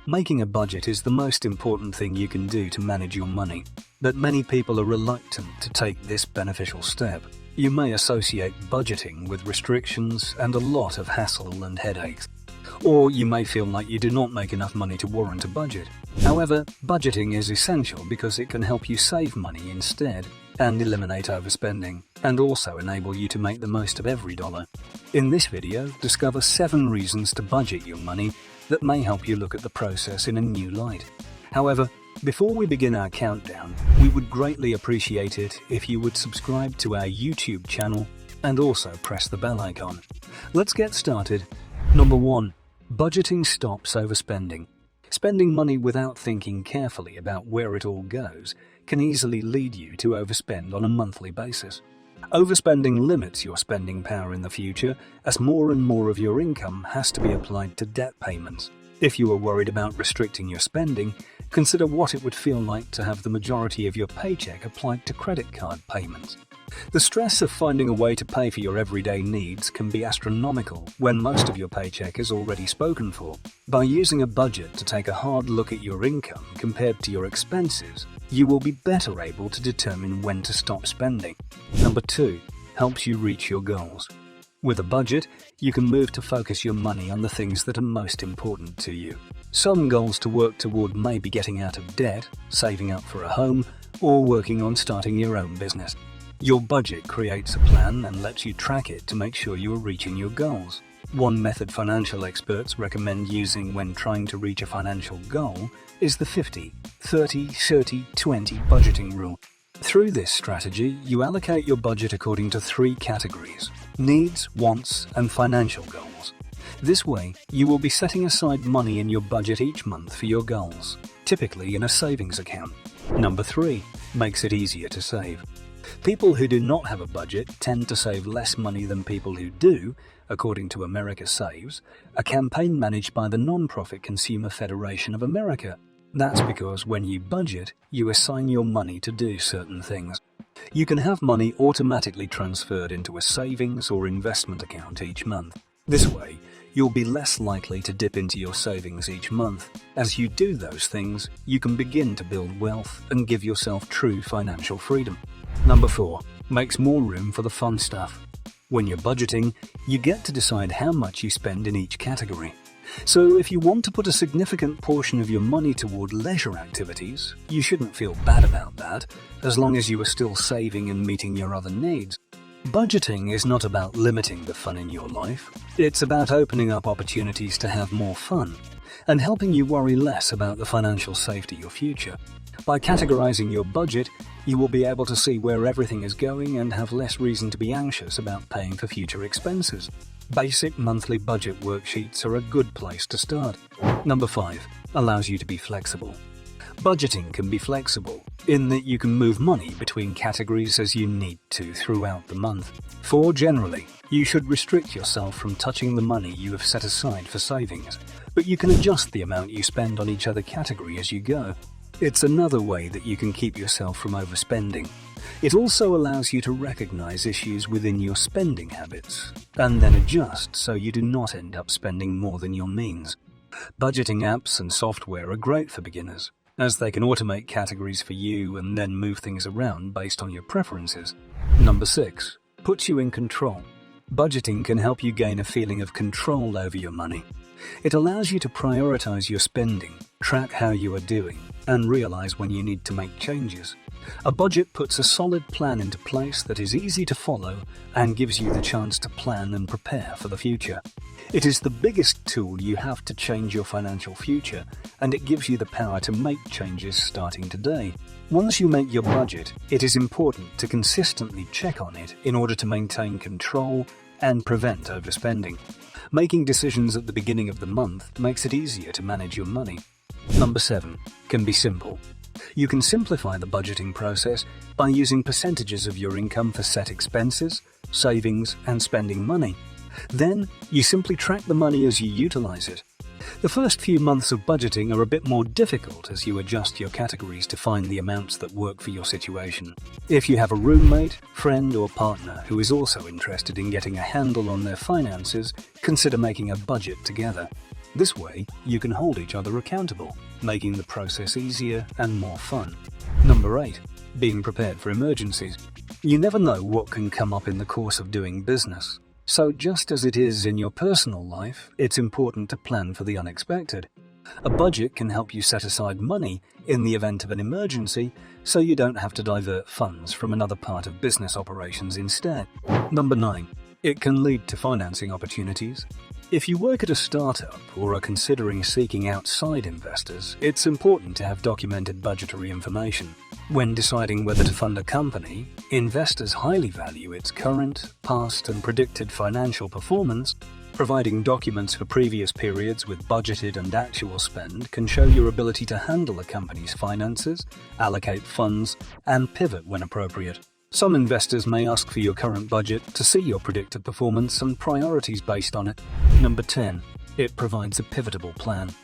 Making a budget is the most important thing you can do to manage your money, but many people are reluctant to take this beneficial step. You may associate budgeting with restrictions and a lot of hassle and headaches. Or you may feel like you do not make enough money to warrant a budget. However, budgeting is essential because it can help you save money instead and eliminate overspending, and also enable you to make the most of every dollar. In this video, discover 7 reasons to budget your money that may help you look at the process in a new light. However, before we begin our countdown, we would greatly appreciate it if you would subscribe to our YouTube channel and also press the bell icon. Let's get started. Number 1. Budgeting stops overspending. Spending money without thinking carefully about where it all goes can easily lead you to overspend on a monthly basis. Overspending limits your spending power in the future, as more and more of your income has to be applied to debt payments. If you are worried about restricting your spending, consider what it would feel like to have the majority of your paycheck applied to credit card payments. The stress of finding a way to pay for your everyday needs can be astronomical when most of your paycheck is already spoken for. By using a budget to take a hard look at your income compared to your expenses, you will be better able to determine when to stop spending. Number 2. Helps you reach your goals. With a budget, you can move to focus your money on the things that are most important to you. Some goals to work toward may be getting out of debt, saving up for a home, or working on starting your own business. Your budget creates a plan and lets you track it to make sure you are reaching your goals. One method financial experts recommend using when trying to reach a financial goal is the 50-30-30-20 budgeting rule. Through this strategy, you allocate your budget according to 3 categories: needs, wants, and financial goals. This way, you will be setting aside money in your budget each month for your goals, typically in a savings account. Number 3. Makes it easier to save. People who do not have a budget tend to save less money than people who do, according to America Saves, a campaign managed by the non-profit Consumer Federation of America. That's because when you budget, you assign your money to do certain things. You can have money automatically transferred into a savings or investment account each month. This way, you'll be less likely to dip into your savings each month. As you do those things, you can begin to build wealth and give yourself true financial freedom. Number 4. Makes more room for the fun stuff. When you're budgeting, you get to decide how much you spend in each category. So if you want to put a significant portion of your money toward leisure activities, you shouldn't feel bad about that, as long as you are still saving and meeting your other needs. Budgeting is not about limiting the fun in your life. It's about opening up opportunities to have more fun and helping you worry less about the financial safety of your future. By categorizing your budget, you will be able to see where everything is going and have less reason to be anxious about paying for future expenses. Basic monthly budget worksheets are a good place to start. Number 5. Allows you to be flexible. Budgeting can be flexible in that you can move money between categories as you need to throughout the month. Generally, you should restrict yourself from touching the money you have set aside for savings, but you can adjust the amount you spend on each other category as you go. It's another way that you can keep yourself from overspending. It also allows you to recognize issues within your spending habits and then adjust so you do not end up spending more than your means. Budgeting apps and software are great for beginners, as they can automate categories for you and then move things around based on your preferences. Number 6. Puts you in control. Budgeting can help you gain a feeling of control over your money. It allows you to prioritize your spending, track how you are doing, and realize when you need to make changes. A budget puts a solid plan into place that is easy to follow and gives you the chance to plan and prepare for the future. It is the biggest tool you have to change your financial future, and it gives you the power to make changes starting today. Once you make your budget, it is important to consistently check on it in order to maintain control and prevent overspending. Making decisions at the beginning of the month makes it easier to manage your money. Number 7. Can be simple. You can simplify the budgeting process by using percentages of your income for set expenses, savings, and spending money. Then, you simply track the money as you utilize it. The first few months of budgeting are a bit more difficult as you adjust your categories to find the amounts that work for your situation. If you have a roommate, friend, or partner who is also interested in getting a handle on their finances, consider making a budget together. This way, you can hold each other accountable, making the process easier and more fun. Number 8. Being prepared for emergencies. You never know what can come up in the course of doing business. So just as it is in your personal life, it's important to plan for the unexpected. A budget can help you set aside money in the event of an emergency, so you don't have to divert funds from another part of business operations instead. Number 9. It can lead to financing opportunities. If you work at a startup or are considering seeking outside investors, it's important to have documented budgetary information. When deciding whether to fund a company, investors highly value its current, past, and predicted financial performance. Providing documents for previous periods with budgeted and actual spend can show your ability to handle a company's finances, allocate funds, and pivot when appropriate. Some investors may ask for your current budget to see your predicted performance and priorities based on it. Number 10. It provides a pivotable plan.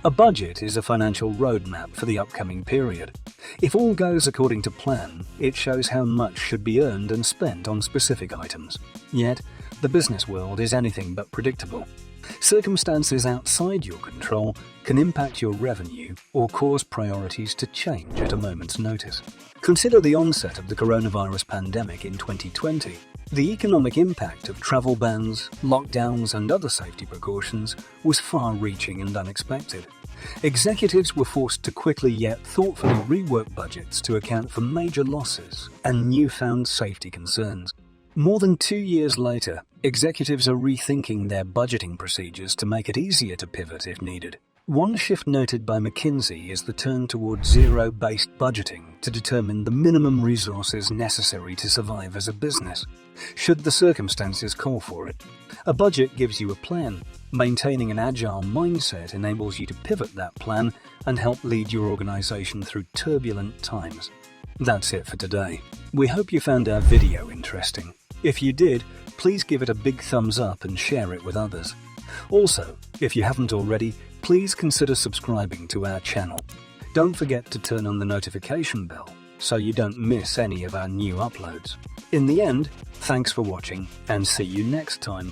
A budget is a financial roadmap for the upcoming period. If all goes according to plan, it shows how much should be earned and spent on specific items. Yet, the business world is anything but predictable. Circumstances outside your control can impact your revenue or cause priorities to change at a moment's notice. Consider the onset of the coronavirus pandemic in 2020. The economic impact of travel bans, lockdowns, and other safety precautions was far-reaching and unexpected. Executives were forced to quickly yet thoughtfully rework budgets to account for major losses and newfound safety concerns. More than 2 years later, executives are rethinking their budgeting procedures to make it easier to pivot if needed. One shift noted by McKinsey is the turn towards zero-based budgeting to determine the minimum resources necessary to survive as a business, should the circumstances call for it. A budget gives you a plan. Maintaining an agile mindset enables you to pivot that plan and help lead your organization through turbulent times. That's it for today. We hope you found our video interesting. If you did, please give it a big thumbs up and share it with others. Also, if you haven't already, please consider subscribing to our channel. Don't forget to turn on the notification bell so you don't miss any of our new uploads. In the end, thanks for watching and see you next time.